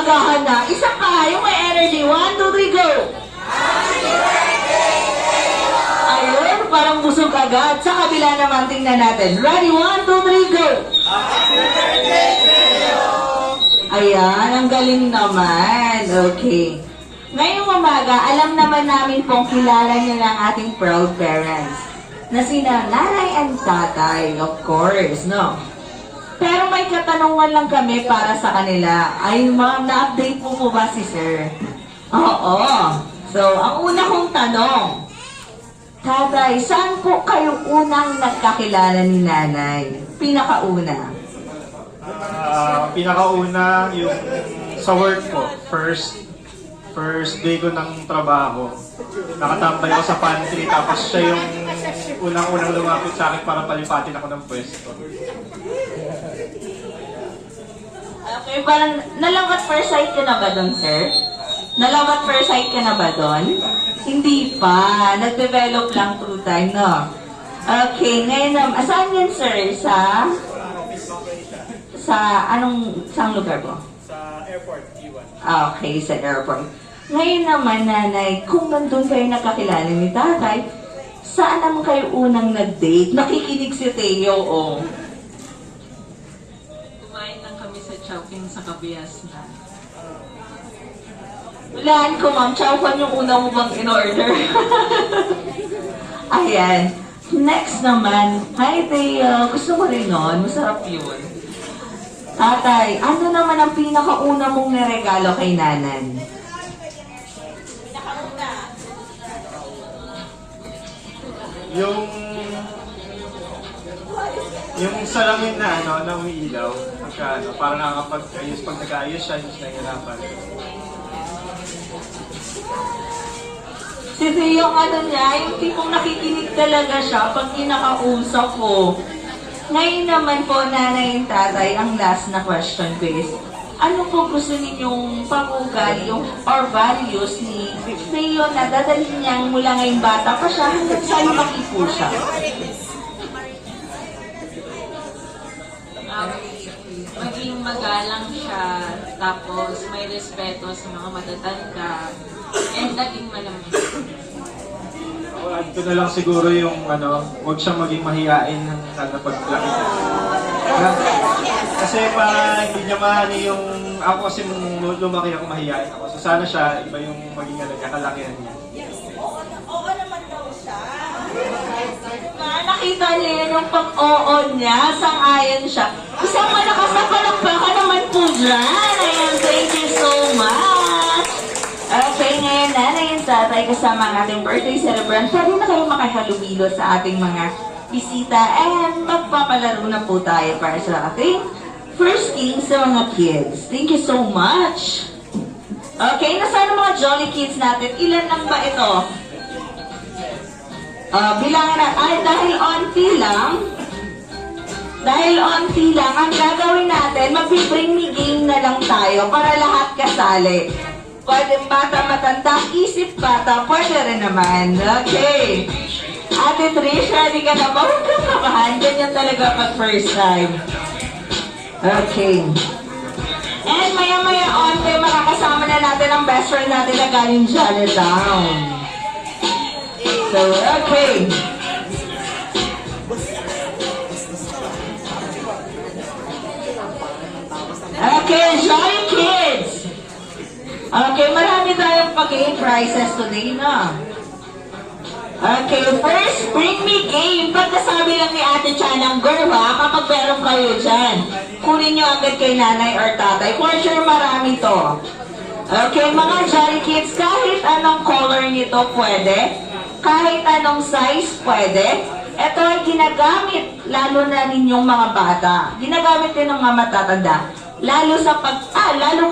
agahan na. Isa pa, yung may energy. 1, 2, 3, go! Ayun, parang busog agad. Sa kabila naman, tingnan natin. Ready, 1, 2, 3, go! Ayan, ang galing naman. Okay. Ngayong umaga, alam naman namin pong kilala niyo ng ating proud parents na sina nanay and tatay, of course, no? Pero may katanungan lang kami para sa kanila. Ay, ma'am, na-update po ba si sir? Oo. So, ang una kong tanong, tatay, saan po kayo unang nagkakilala ni nanay? Pinakauna. Pinakauna yung sa work ko, first day ko ng trabaho. Nakatambay ako sa pantry, tapos siya yung unang-unang lumapit sa akin para palipatin ako ng pwesto. Okay, parang nalabat first sight ka na ba doon, sir? Nalabat first sight ka na ba doon? Hindi pa. Nag-develop lang through time, no? Okay, ngayon naman, saan yan, sir? Saang lugar po? Sa airport, Iwan. Okay, sa airport. Ngayon naman, nanay, kung nandun kayo nakakilala ni tatay, saan naman kayo unang nag-date? Nakikinig si Teo, oh. Kumain lang kami sa Chowking sa Kabias na. Walaan ko, ma'am. Chowpan yung una mo bang in-order? Ayan. Next naman, hi Teo. Gusto mo rin nun? Masarap yun. Tatay, ano naman ang pinakauna mong niregalo kay nanan? Yung salamin na na umiilaw, parang nakakapag-ayos, pag nag-ayos siya, hindi siya nahihirapan. Si Teo, yung ano niya, yung tipong nakikinig talaga siya pag kinakausap ko. Ngayon naman po, nanay and tatay, ang last na question ko is, ano po gusto ninyong pag-ugali or values ni Teo na dadalhin niyang mula ngayong bata pa siya hanggang sa lumaki po siya? Maging magalang siya, tapos may respeto sa mga matatanda, and naging malamig. Ito na lang siguro yung huwag siyang maging mahihain ng paglaki niya. Kasi para hindi niya mahani yung, ako kasi nung lumaki ako mahihain ako. So sana siya, iba yung maging kalakihan niya. Oo naman daw siya. Nakita niya yun yung pag-oo niya, sang-ayon siya. Isang malakas na palakpakan naman po dyan. Ayan, thank you so much. Okay, ngayon nanay and tatay kasama ang ating birthday celebrant. Pwede na kayo makahalumilo sa ating mga bisita and magpapalaro na po tayo para sa ating first game sa mga kids. Thank you so much. Okay, nasaan ang mga jolly kids natin? Ilan lang ba ito? Bilangin na, dahil onti lang, ang gagawin natin, mag-bring me game na lang tayo para lahat kasali. Pwede bata, matanda, isip bata, pwede rin naman. Okay. Ate Trish, ready ka na ba? Huwag kang kakahan. Ganyan talaga pag first time. Okay. And maya-maya onte, makakasama na natin ang best friend natin na galing Chinatown. So, okay. Okay, Jolly Kids! Okay, marami tayong pag-game prizes today, no? Okay, first, bring me game. Pagkasabi lang ni Ate Chan ng girl, ha? Kapag meron kayo dyan, kunin nyo agad kay nanay or tatay. For sure, marami to. Okay, mga Jolly Kids, kahit anong color nito pwede. Kahit anong size pwede. Ito ay ginagamit, lalo na ninyong mga bata. Ginagamit din ng mga matatanda. Lalo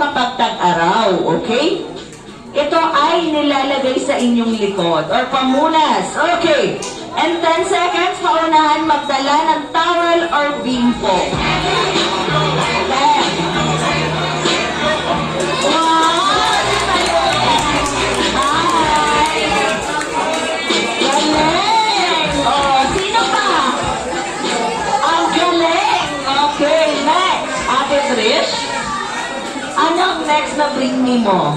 kapag tag-araw, okay? Ito ay nilalagay sa inyong likod or pamunas. Okay. And 10 seconds, paunahan magdala ng towel or bimpo. 10. Anong next na game mo.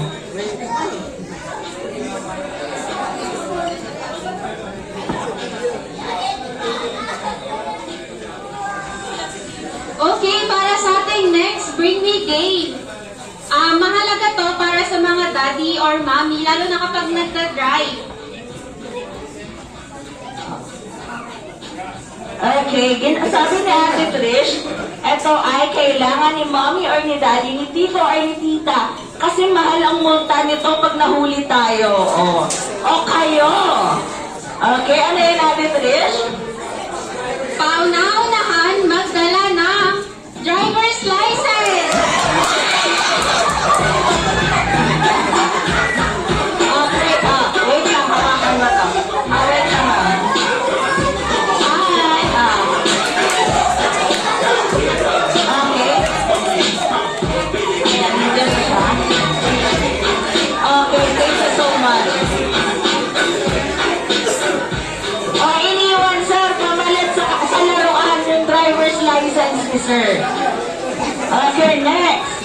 Okay, para sa ating next Bring Me game. Mahalaga to para sa mga daddy or mommy, lalo na kapag nagda-drive. Okay, sabi ni Ate Trish, ito ay kailangan ni mommy or ni daddy, ni tito or ni tita. Kasi mahal ang multa nito pag nahuli tayo. O kayo. Okay, ano yun Ate Trish? Pauna-unahan magdala ng driver's license. Okay, wait lang, hawakan mo to. Wait lang. Okay. Ayan, nandiyan na siya. Okay, thank you so much. Iniwan sir, pamalit sa laruan yung driver's license ni sir. Okay, next.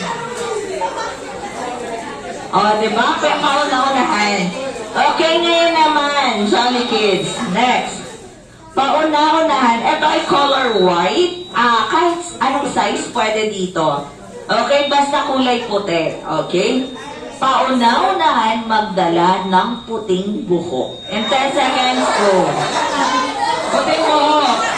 Diba? Pauna-unahan. Okay, ngayon naman, Jolly Kids. Next. Pauna-unahan. Ito ay color white. Kahit anong size pwede dito. Okay, basta kulay puti. Okay? Pauna-unahan magdala ng puting buhok. In 10 seconds, go. Puting buhok. 10.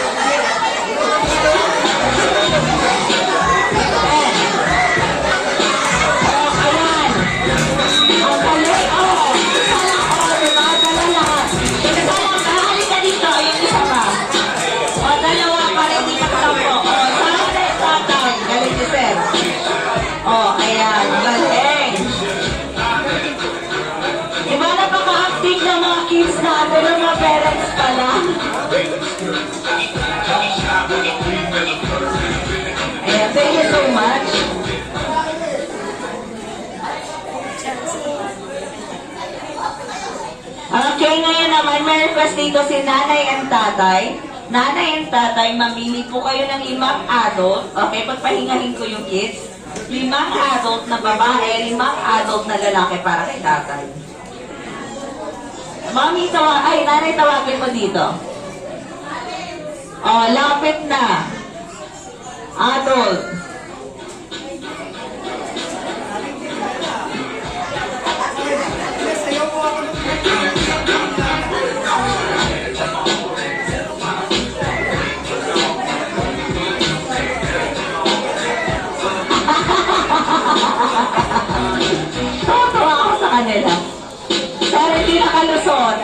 Kids natin, ang mga parents pala. Ayan, thank you so much. Okay, ngayon naman, may request dito si nanay and tatay. Nanay and tatay, mamili po kayo ng 5 adult. Okay, pagpahingahin ko yung kids. 5 adult na babae, 5 adult na lalaki para kay tatay. Mami, nanay, tawagin mo dito. Lapit na. Adult. Tuwa ako sa kanila. Pero hindi nakalusot.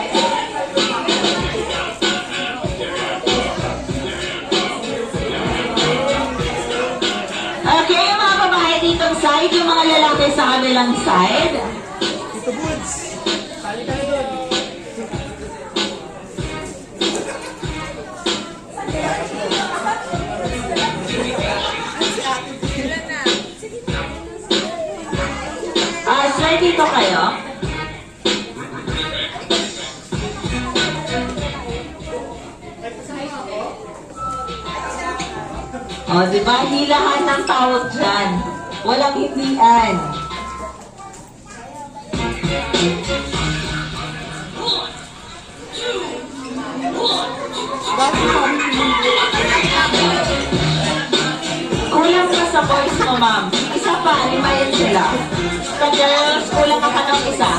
Okay, yung mga babae ditong side, yung mga lalaki sa kabilang side. Tito Boots! Sali tayo doon! Sir, dito kayo. Di ba? Hilahan ng tawag dyan. Walang hindian. Kulang ka sa voice mo, ma'am. Isa pa, 5 yan sila. Ka-girls, kulang ka pa ng isa.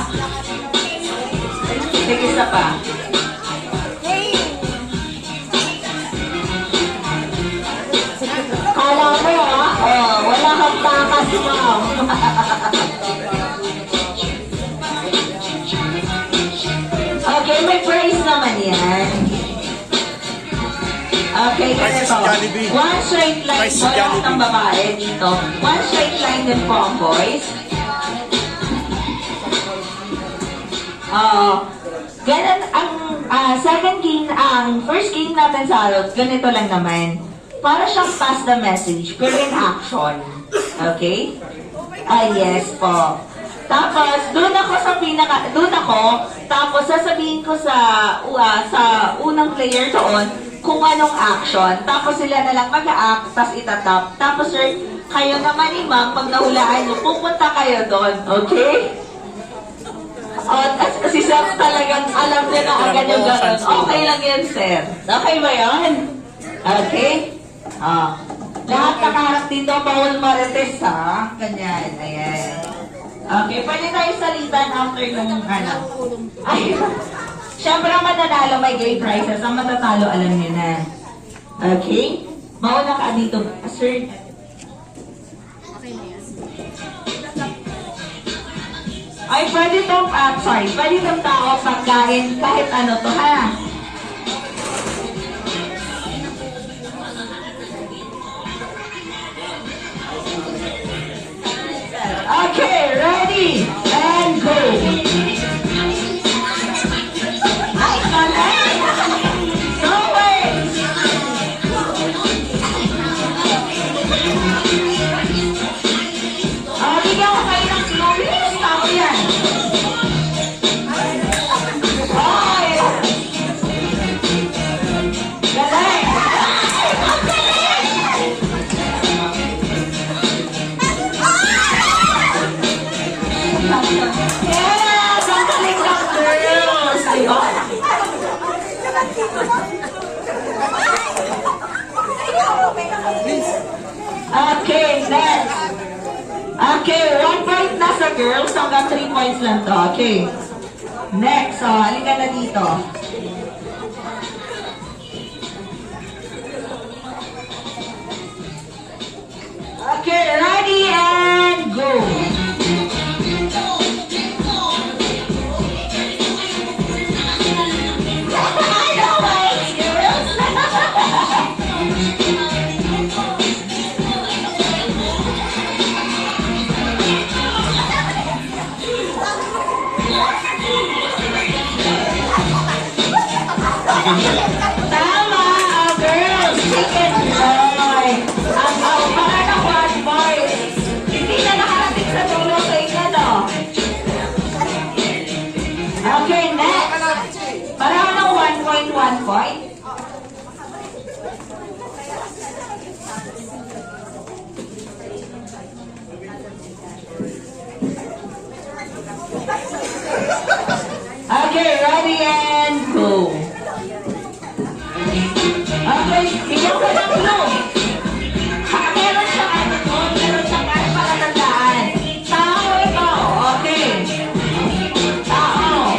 Sige, isa pa. Kala mo, wala kang takas, ma'am. Okay, may praise naman yan. Okay, Price is ganito. Jollibee. One straight line Price is po, lahat Jollibee. ng babae dito. One straight line din po ang boys. Ganun ang second game, ang first game natin sa adult, ganito lang naman. Para siyang pass the message, pero in action. Okay? Yes po. Tapos, doon ako, tapos sasabihin ko sa unang player doon, kung anong action. Tapos sila na lang mag-act, tapos itatap. Tapos sir, Kayo naman ni ma'am, pag nahulaan nyo, pupunta kayo doon, okay? Si Sir talagang alam niya na agad yung gano'n. Okay lang yan, sir. Okay ba yan? Okay? Lahat nakaharap dito, bawal marites, ha? Ganyan, ayan. Okay, pwede tayo salitan after nung ano. Ay, syempre ang mananalo may gay prizes. Ang matatalo, alam niyo na. Okay? Mauna ka dito, sir. Ay, pwede tong, pwede tong tao pagkain kahit ano to, ha? Okay, ready, and go! Ay, kalay! No way! Bigyan ko kayo ng glorious tao yan. Ay! Galing! Yes! Ang galing ng girls! Diba? Okay, next. Okay, 1 point na sa girls, hanggang 3 points lang to. Okay. Next, halika na dito. Okay, ready and go. I know my girls. Tama, girls, chicken joy. Ang para na one boys. Hindi na nakarating sa dulo sa inyo, no? Okay, next. Para ng 1 point, 1 point. Okay, ready and go. Okay, bigyan ko ng clue. Meron siyang ano to, meron siyang kahit palatandaan. Tao ito, okay. Tao.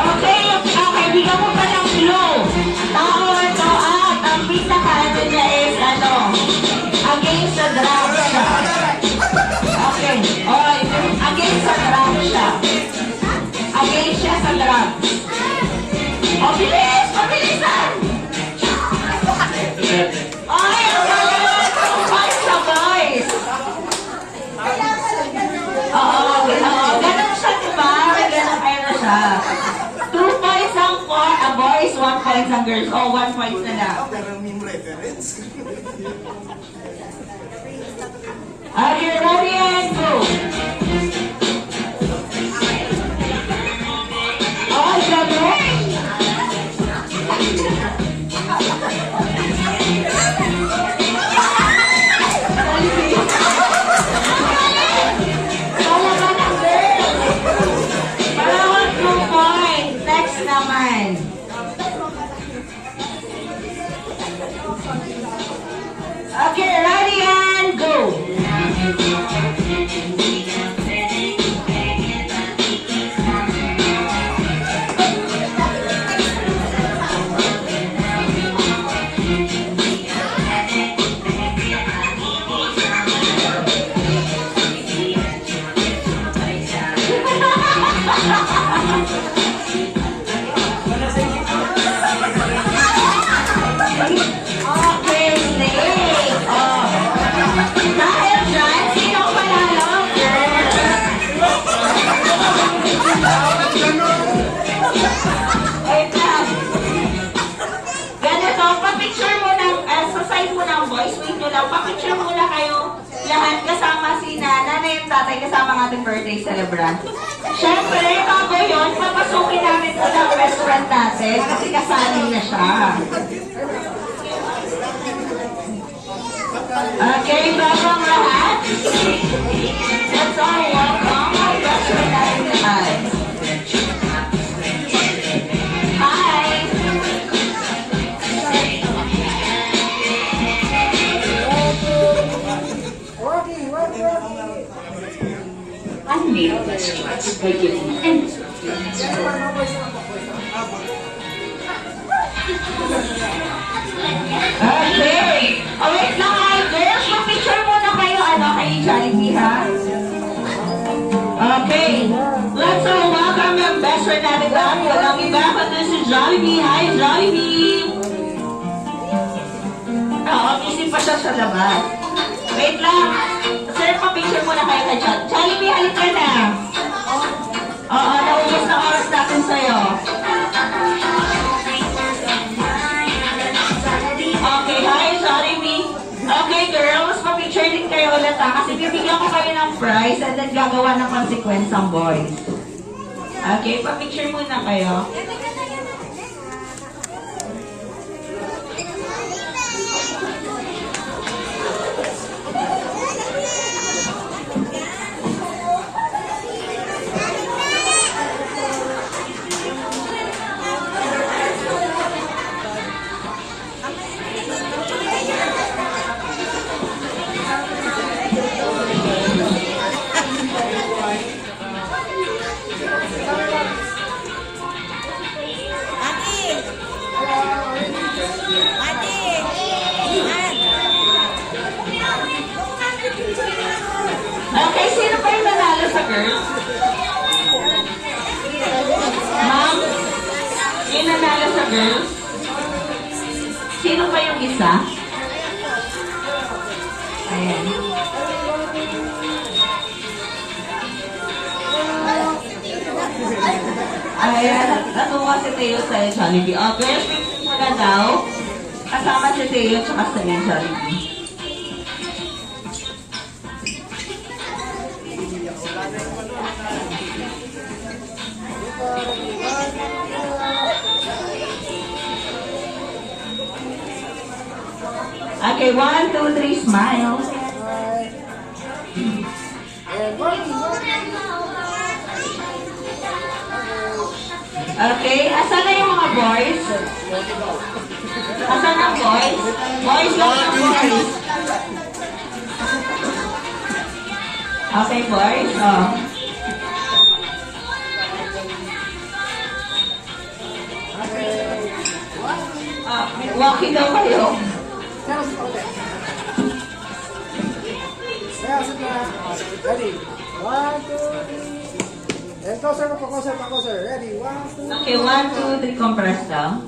Okay, bigyan ko pa ng clue. Tao ito at ang pinaka-ano niya is ano, against the drugs siya. Okay, alright, against the drugs siya. Against siya sa drugs. O, bilis! Mabilisan! Ay, ang galing! Boys sa boys! Oo, ganun siya, diba? May ganun kayo siya. 2 points ang boys, 1 point ang girls. Oh, 1 point na lang. Pero meme reference. Are you ready and go? Oh, galing! Talaga ng girls! Parang 2 points. Next naman. happy birthday celebrant. Siyempre, bago yun, papasukin namin po ng best friend natin kasi kasali na siya. Okay, bago ang lahat, let's all welcome our best friend natin naman. Hi! Unmute restaurants by giving endless Okay! Oh, wait lang ay, girls. Mag-picture muna kayo, kay Jollibee, ha? Okay. Let's all welcome yung best friend natin lang. Walang iba kundi si Jollibee. Hi, Jollibee! Oo, busy pa siya sa labas. Wait lang. Sir, pa-picture muna kayo kay Jollibee. Jollibee, halika ka na. Oo, naubos na oras natin sa'yo. Okay, hi, Jollibee. Okay, girls, pa-picture din kayo ulit ha, kasi bibigyan ko kayo ng prize and then gagawa ng consequence ang boys. Okay, pa-picture muna kayo. Okay, sino pa yung nanalo sa girls? Ma'am? Yung nanalo sa girls? Sino pa yung isa? Ayan. Ayan, natuwa si Teo sa Jollibee. Oh, girls, picture mo na daw. Kasama si Teo tsaka sa Jollibee. Okay, 1, 2, 3, smile. Okay, asan na yung mga boys? Asan ang boys? Boys, lang ang boys. Okay, boys. Oh. Walking daw kayo. Ready? 1, 2, 3. And closer, pa-closer. Ready? 1, 2, Okay, 1, 2, 3, compress daw.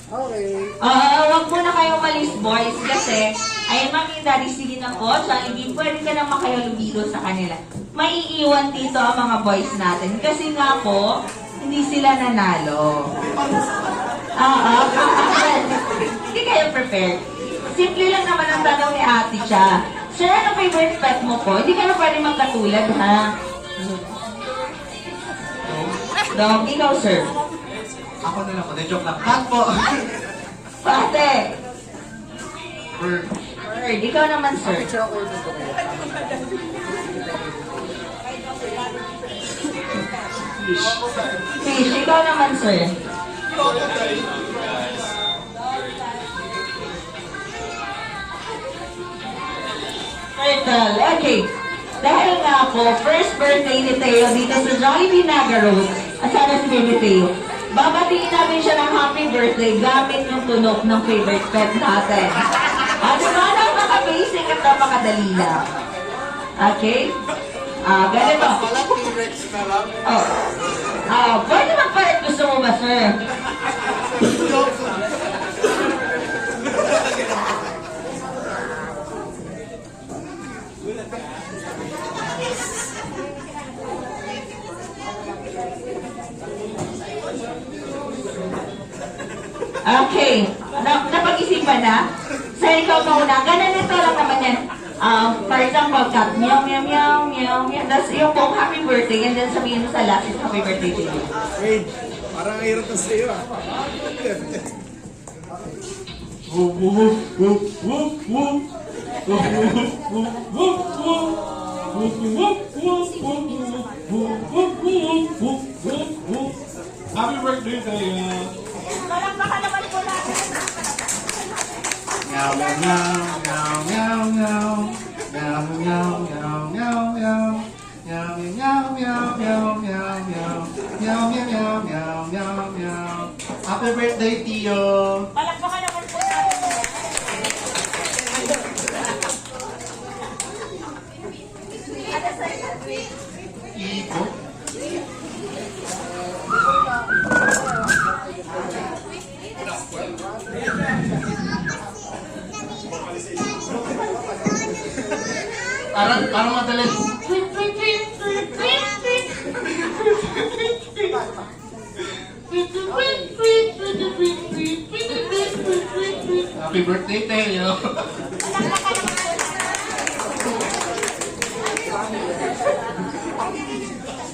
Okay. Wag muna kayo umalis, boys, kasi ayun, mami, daddy, sige na po, Jollibee, pwede ka nang makayalubido sa kanila. Maiiwan dito ang mga boys natin kasi nga po, hindi sila nanalo. Oo, hindi kayo prepared. Simple lang naman ang tanong ni ate siya. Sir, ano favorite pet mo po? Hindi ka na pwede magkatulad, ha? Dog, ikaw, sir. Ako na lang po, joke lang. Cut po! Pate. Bird. Bird, ikaw naman, sir. Picture ako yung dito. Fish. Fish, ikaw naman, sir. Turtle, okay. Dahil nga po, first birthday ni Teo dito sa Jollibee Naga Road, at sana si Baby Teo, babatiin namin siya ng happy birthday gamit yung tunog ng favorite pet natin. At diba, napaka-basic at napakadali lang. Okay? Ganito. Pwede magpalit. Gusto mo ba, sir? Okay. Napag-isipan na? Sa ikaw mauna. Ganito lang naman yan. partang pagkat, meow, meow, meow, meow, meow. Tapos yung pong happy birthday, and then sabihin mo sa last is happy birthday to you. Wait, parang hirap na sa'yo ah. Whoop, whoop, whoop, whoop, whoop. Whoop, whoop, whoop, whoop, whoop. Whoop, whoop, whoop, whoop, whoop, whoop, whoop, whoop, whoop, whoop. Happy birthday to you. Meow, meow, meow, meow, meow. Meow, meow, meow, meow, meow. Meow, meow, meow, meow, meow, meow. Meow, meow, meow, meow, meow, meow. Happy birthday, Tio. Iko. Parang madali. Happy birthday, Teo.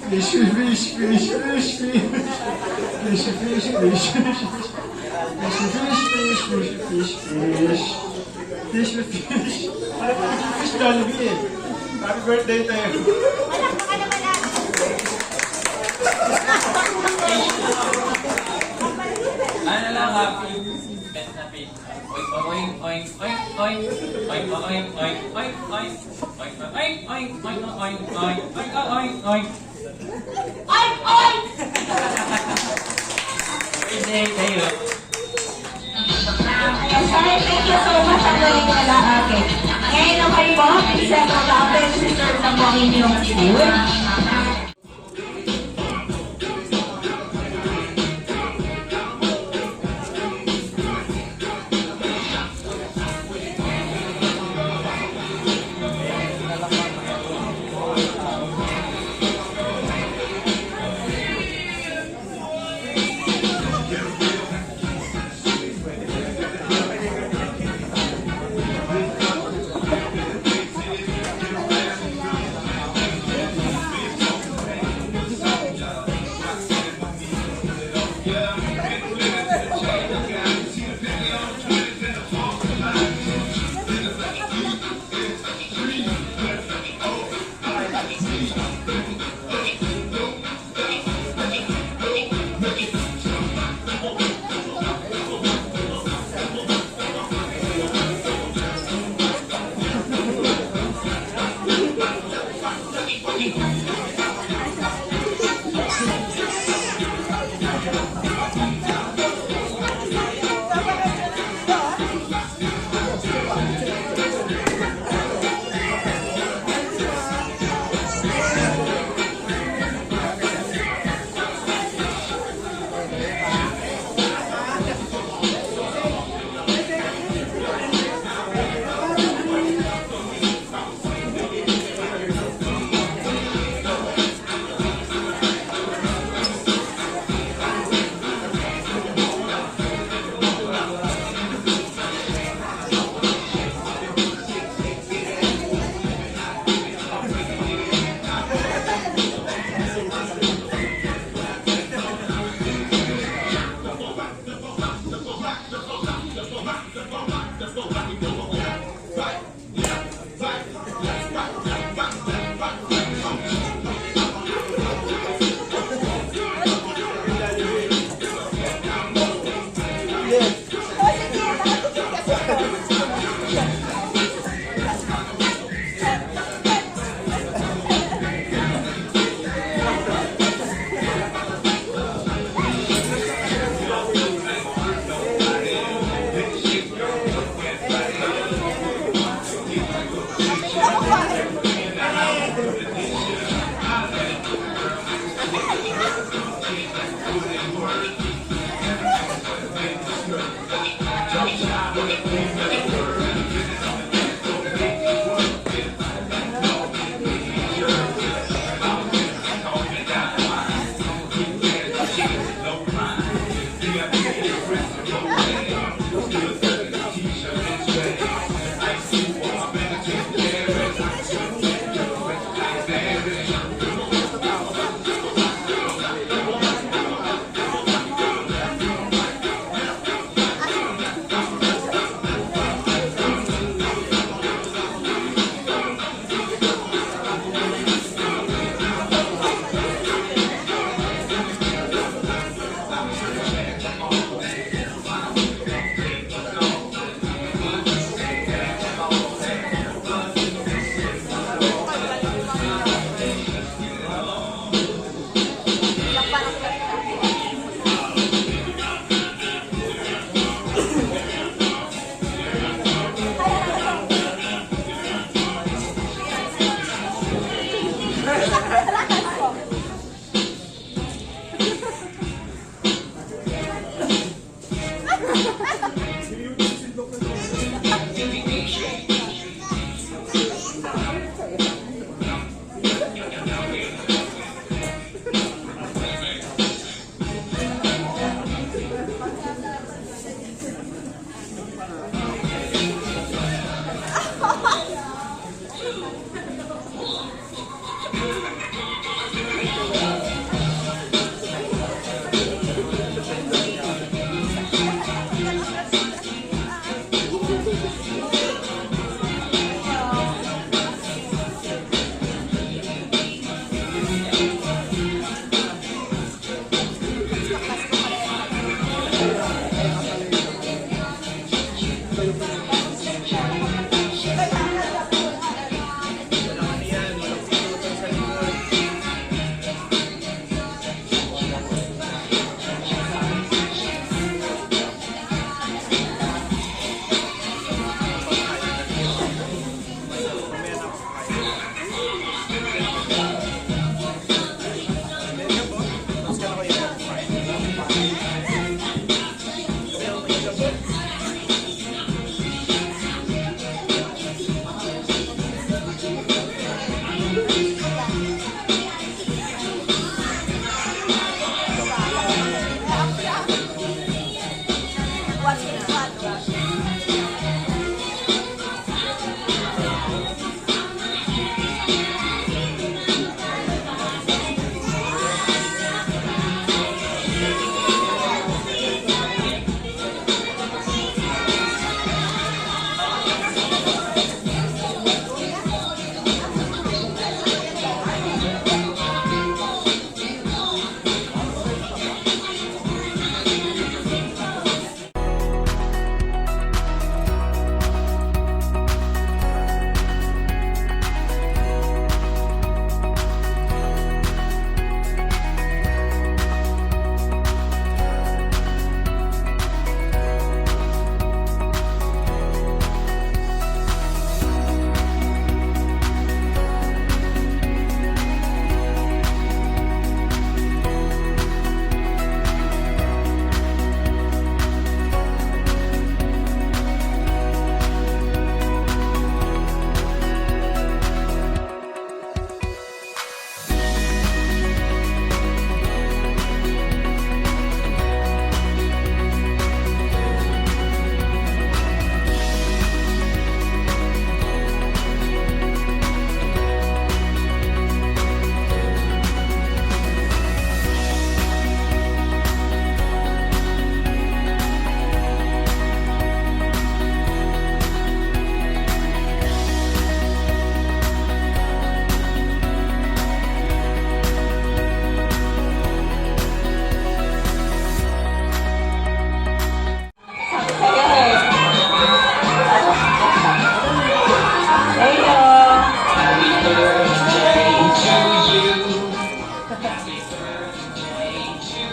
Fish, fish, fish, fish, fish. Fish, fish, fish, fish. Fish, fish, fish, fish, fish, fish. Fish, fish. Fish Jollibee eh. Happy birthday, Teo. Ano lang, happy bet na pin. Oink, oink, oink, oink, oink, oink, oink, oink, oink, oink, oink, oink, oink, oink, oink, oink, oink, oink. Oink, oink! Birthday sa'yo. Yes, sir. Thank you so much. Ang galing na lalaki. Ngayon naman po, isang kapatid, sister na po ang inyong food.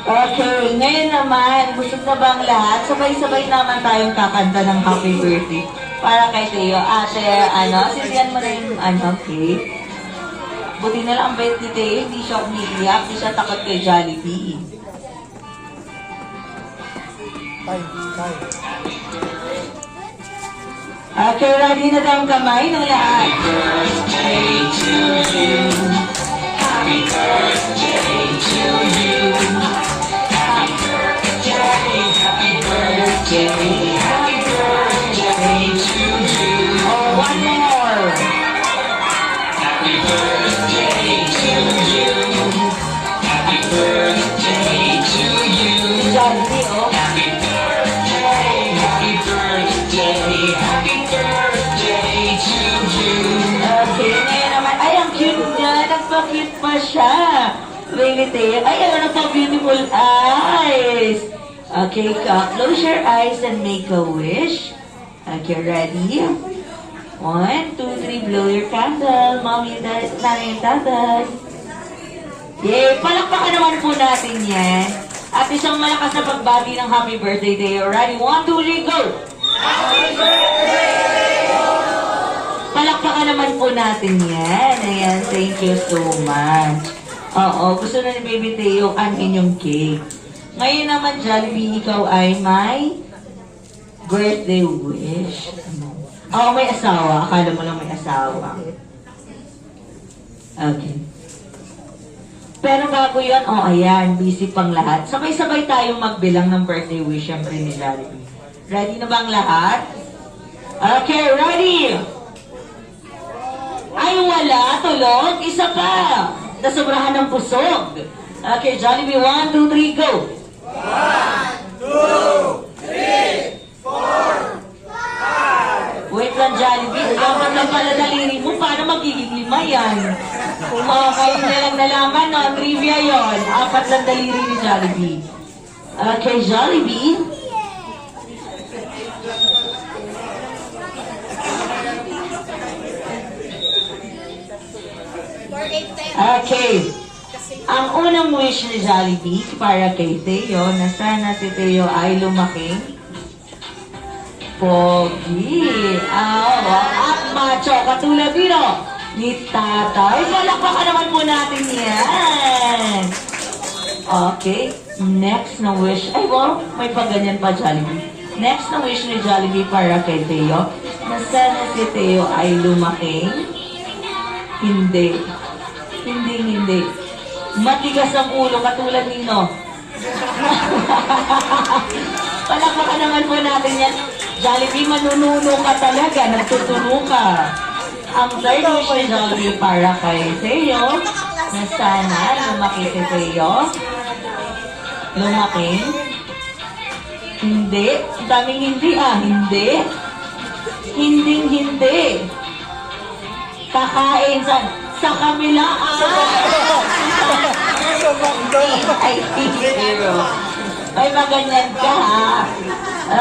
Okay, ngayon naman, busog na bang lahat? Sabay-sabay naman tayong kakanta ng happy birthday para kay Teo. Ate, sisiyan mo na yung cake. Buti na lang ang bait ni Teo, hindi siya umiiyak, hindi siya takot kay Jollibee. Time. Okay, ready na tayong kamay ng lahat. Oh, one more. Jollibee, oh. Okay, ngayon naman, ay, ang cute niya. Nagpa-cute pa siya. Baby Teo. Ay, nagpa-beautiful eyes. Okay, close your eyes and make a wish. Okay, ready? 1, 2, 3, blow your candle. Mommy, nanay, tatay. Yay! Palakpakan naman po natin yan. At isang malakas na pagbati ng happy birthday, Teo. Ready? 1, 2, 3, go! Happy birthday! palakpakan naman po natin yan. Ayan, thank you so much. Oo, gusto na ni Baby Teo ang inyong cake. Ngayon naman, Jollibee, ikaw ay may birthday wish. Oo, may asawa. Akala mo lang may asawa. Okay. Pero bago yun, ayan, busy pang lahat. Sabay-sabay tayong magbilang ng birthday wish, syempre ni Jollibee. Ready na bang lahat? Okay, ready? Ay, wala, tulog. Isa pa. Nasobrahan ng busog. Okay, Jollibee, 1, 2, 3, go. 1, 2, 3, 4, 5. Wait lang, Jollibee. Apat lang pala daliri mo. Paano magiging 5 yan? Okay, na lang nalaman, no? Trivia yon. 4 lang daliri ni Jollibee. Okay, Jollibee. Okay. Ang unang wish ni Jollibee para kay Teo na sana si Teo ay lumaking pogi. At macho. Katulad dito ni Tatay. Palakpakan naman po natin yan. Okay. Next na wish. Ay, wow. May pagganyan pa, Jollibee. Next na wish ni Jollibee para kay Teo na sana si Teo ay lumaking hindi. Hindi. Matigas ang ulo katulad nino. Palakpakan naman po natin yan. Jollibee, manununo ka talaga. Nagtutuno ka. Ang third wish ni Jollibee para kay Teo na sana lumaki si Teo. Lumaking? Hindi. Ang daming hindi Hindi. Hindi. Kakain sa kabilaan. Ay, zero. Ay, maganyan ka, ha?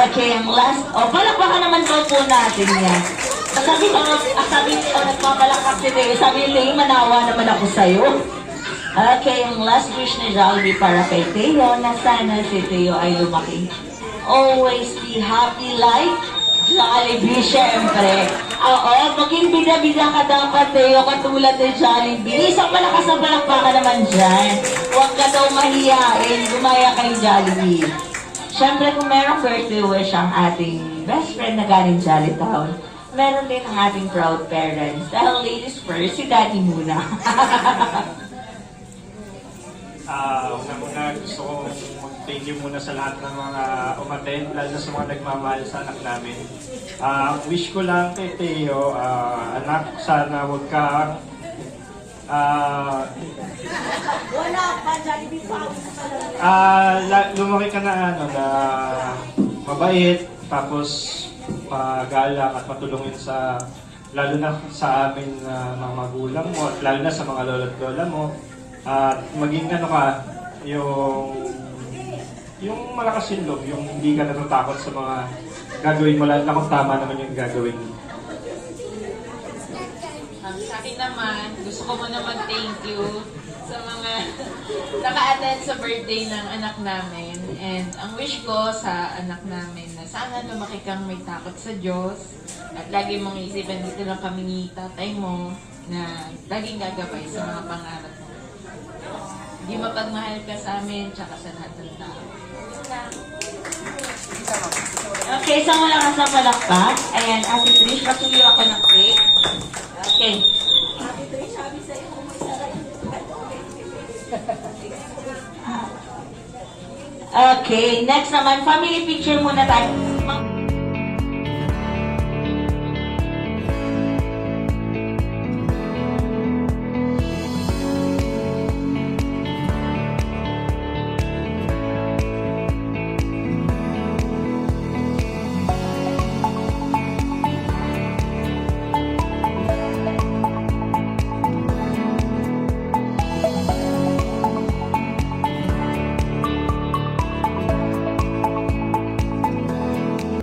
Okay, ang last. Palakpakan naman po natin yan. Sabi ko, nagpapalakpak si Teo. Sabi ni manawa naman ako sa'yo. Okay, ang last wish ni Jollibee para kay Teo na sana si Teo ay lumaki. Always be happy like Jollibee, syempre. Oo, maging bida-bida ka dapat, Teo, katulad ni Jollibee. Isang malakas na palakpakan naman dyan. Huwag ka daw mahiyain, gumaya kay Jollibee. Syempre, kung merong birthday wish ang ating best friend na galing Jollytown, meron din ang ating proud parents. Dahil ladies first, si Daddy muna. Una gusto kong mag-thank you muna sa lahat ng mga umattend, lalo na sa mga nagmamahal sa anak namin. Wish ko lang kay Teo, anak, sana huwag kang lumaki ka na mabait, tapos magalak at matulungin sa lalo na sa amin mga magulang mo at lalo na sa mga lola at lola mo. At maging yung malakas yung loob, yung hindi ka natatakot sa mga gagawin mo, lalo na kung tama naman yung gagawin mo. Sa akin naman, gusto ko muna mag-thank you sa mga naka-attend sa birthday ng anak namin. And ang wish ko sa anak namin na sana lumaki kang may takot sa Diyos at lagi mong isipin dito lang kami ni tatay mo na laging gagabay sa mga pangarap mo. Hindi mapagmahal ka sa amin tsaka sa lahat ng tao. Okay, isang malakas na palakpak. Ayan, Ate Trish, patuloy ako ng cake. Okay. Ate Trish, sabi sa'yo kung may saray. Okay, next naman, family picture muna tayo.